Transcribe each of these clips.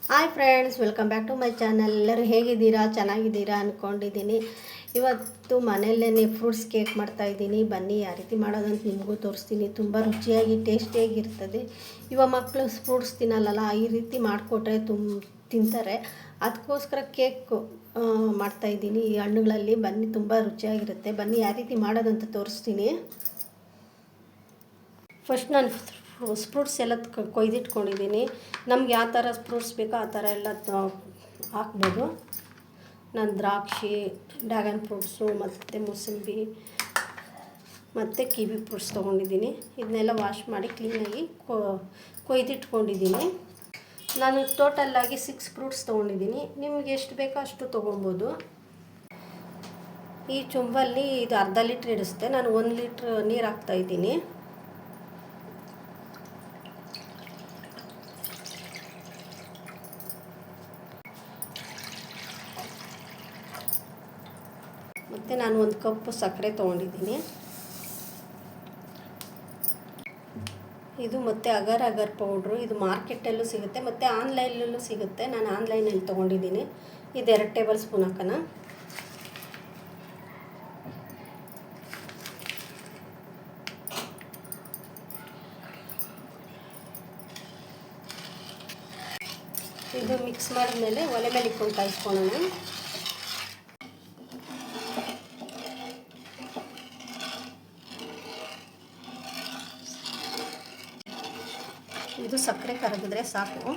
Hi friends, welcome back to my channel. ಎಲ್ಲರೂ ಹೇಗಿದ್ದೀರಾ? ಚೆನ್ನಾಗಿದ್ದೀರಾ ಅಂದ್ಕೊಂಡಿದ್ದೀನಿ. ಇವತ್ತು ಮನೆಯಲ್ಲೇ ಫ್ರೂಟ್ಸ್ ಕೇಕ್ ಮಾಡ್ತಾಯಿದ್ದೀನಿ. ಬನ್ನಿ ಯಾವ ರೀತಿ ಮಾಡೋದಂತ ನಿಮಗೂ ತೋರಿಸ್ತೀನಿ. ತುಂಬ ರುಚಿಯಾಗಿ ಟೇಸ್ಟಿಯಾಗಿರ್ತದೆ. ಇವಾಗ ಮಕ್ಕಳು ಫ್ರೂಟ್ಸ್ ತಿನ್ನಲ್ಲ, ಈ ರೀತಿ ಮಾಡಿಕೊಟ್ರೆ ತಿಂತಾರೆ. ಅದಕ್ಕೋಸ್ಕರ ಕೇಕ್ ಮಾಡ್ತಾಯಿದ್ದೀನಿ ಈ ಹಣ್ಣುಗಳಲ್ಲಿ. ಬನ್ನಿ, ತುಂಬ ರುಚಿಯಾಗಿರುತ್ತೆ. ಬನ್ನಿ ಯಾವ ರೀತಿ ಮಾಡೋದಂತ ತೋರಿಸ್ತೀನಿ. ಫಸ್ಟ್ ನಾನು ಫ್ರೂಟ್ಸ್ ಎಲ್ಲ ಕೊಯ್ದಿಟ್ಕೊಂಡಿದ್ದೀನಿ. ನಮ್ಗೆ ಯಾವ ಥರ ಫ್ರೂಟ್ಸ್ ಬೇಕೋ ಆ ಥರ ಎಲ್ಲ ಹಾಕ್ಬೋದು. ನಾನು ದ್ರಾಕ್ಷಿ, ಡ್ರ್ಯಾಗನ್ ಫ್ರೂಟ್ಸು ಮತ್ತು ಮೂಸಂಬಿ ಮತ್ತು ಕಿವಿ ಫ್ರೂಟ್ಸ್ ತೊಗೊಂಡಿದ್ದೀನಿ. ಇದನ್ನೆಲ್ಲ ವಾಶ್ ಮಾಡಿ ಕ್ಲೀನಾಗಿ ಕೊಯ್ದಿಟ್ಕೊಂಡಿದ್ದೀನಿ. ನಾನು ಟೋಟಲ್ಲಾಗಿ 6 ಫ್ರೂಟ್ಸ್ ತೊಗೊಂಡಿದ್ದೀನಿ. ನಿಮಗೆ ಎಷ್ಟು ಬೇಕೋ ಅಷ್ಟು ತೊಗೊಬೋದು. ಈ ಚೊಂಬಲ್ಲಿ ಇದು ಅರ್ಧ ಲೀಟ್ರ್ ಇಡಿಸುತ್ತೆ. ನಾನು 1 ಲೀಟ್ರ್ ನೀರು ಹಾಕ್ತಾಯಿದ್ದೀನಿ. ಮತ್ತು ನಾನು 1 ಕಪ್ ಸಕ್ಕರೆ ತೊಗೊಂಡಿದ್ದೀನಿ. ಇದು ಮತ್ತು ಅಗರ್ ಅಗರ್ ಪೌಡ್ರು. ಇದು ಮಾರ್ಕೆಟಲ್ಲೂ ಸಿಗುತ್ತೆ ಮತ್ತು ಆನ್ಲೈನಲ್ಲೂ ಸಿಗುತ್ತೆ. ನಾನು ಆನ್ಲೈನಲ್ಲಿ ತೊಗೊಂಡಿದ್ದೀನಿ. ಇದು 2 ಟೇಬಲ್ ಸ್ಪೂನ್ ಹಾಕೋಣ. ಇದು ಮಿಕ್ಸ್ ಮಾಡಿದ್ಮೇಲೆ ಒಲೆ ಮೇಲೆ ಇಟ್ಕೊಂಡು ಕಾಯಿಸ್ಕೊಳ್ಳೋಣ. ಇದು ಸಕ್ಕರೆ ಕರಗಿದ್ರೆ ಸಾಕು.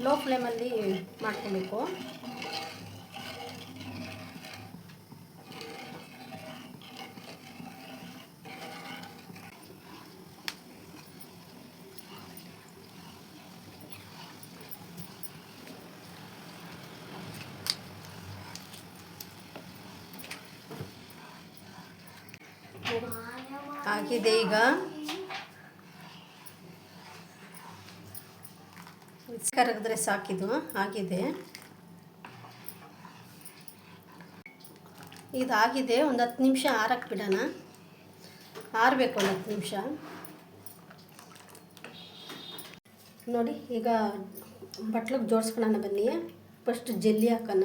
ಲೋ ಫ್ಲೇಮಲ್ಲಿ ಮಾಡ್ಕೊಬೇಕು. ಆಗಿದೆ. ಈಗ ಕರಗಿದ್ರೆ ಸಾಕಿದು ಆಗಿದೆ. ಇದಾಗಿದೆ. ಒಂದು 10 ನಿಮಿಷ ಆರಕ್ಕೆ ಬಿಡೋಣ. ಆರಬೇಕು ಒಂದು 10 ನಿಮಿಷ. ನೋಡಿ, ಈಗ ಬಟ್ಲಿಗೆ ಜೋಡಿಸ್ಕೊಳ್ಳೋಣ. ಬನ್ನಿ, ಫಸ್ಟ್ ಜೆಲ್ಲಿ ಹಾಕೋಣ.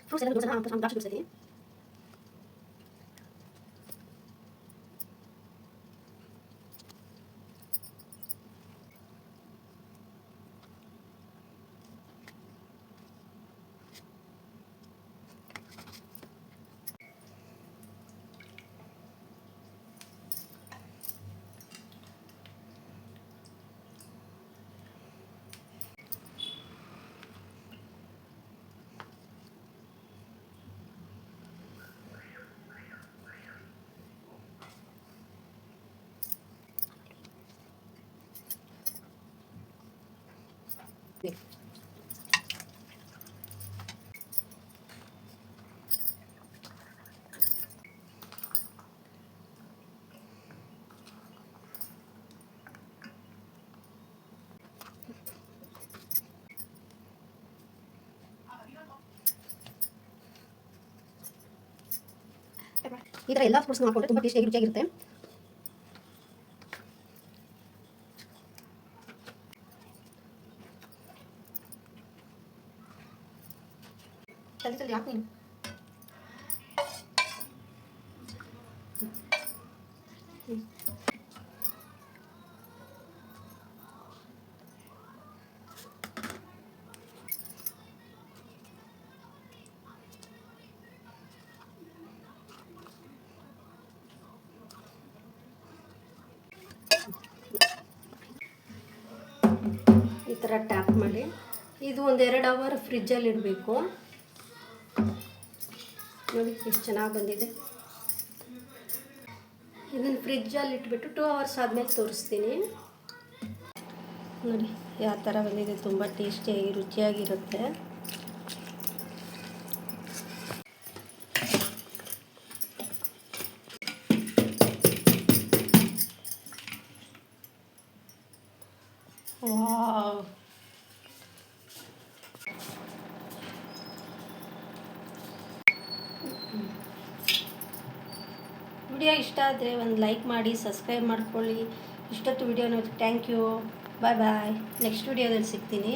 ಫ್ರೂಟ್ಸ್ ಎಲ್ಲ ಜೋಡಿಸೋಣ. ದ್ರಾಕ್ಷಿ ಜೋಡಿಸಲಿ. ಈ ಥರ ಎಲ್ಲ ಫ್ರೂಟ್ಸ್ನ ಹಾಕೊಂಡ್ರೆ ತುಂಬ ಟೇಸ್ಟಿಯಾಗಿ ರುಚಿಯಾಗಿರುತ್ತೆ. ಯಾಕೆ ನೀನು ಈ ಥರ ಟ್ಯಾಪ್ ಮಾಡಿ ಇದು 1-2 ಅವರ್ ಫ್ರಿಜ್ಜಲ್ಲಿ ಇಡಬೇಕು. ನೋಡಿ ಎಷ್ಟು ಚೆನ್ನಾಗಿ ಬಂದಿದೆ. ಇದನ್ನು ಫ್ರಿಜ್ಜಲ್ಲಿ ಇಟ್ಬಿಟ್ಟು 2 ಅವರ್ಸ್ ಆದಮೇಲೆ ತೋರಿಸ್ತೀನಿ. ನೋಡಿ ಯಾವ ಥರ ಬಂದಿದೆ. ತುಂಬ ಟೇಸ್ಟಿಯಾಗಿ ರುಚಿಯಾಗಿರುತ್ತೆ. ವಾವ್. ವಿಡಿಯೋ ಇಷ್ಟ ಆದರೆ ಒಂದು ಲೈಕ್ ಮಾಡಿ, ಸಬ್ಸ್ಕ್ರೈಬ್ ಮಾಡ್ಕೊಳ್ಳಿ. ಇಷ್ಟೊತ್ತು ವಿಡಿಯೋ ನೋಡಿ thank you. Bye bye. Next ವಿಡಿಯೋದಲ್ಲಿ ಸಿಗ್ತೀನಿ.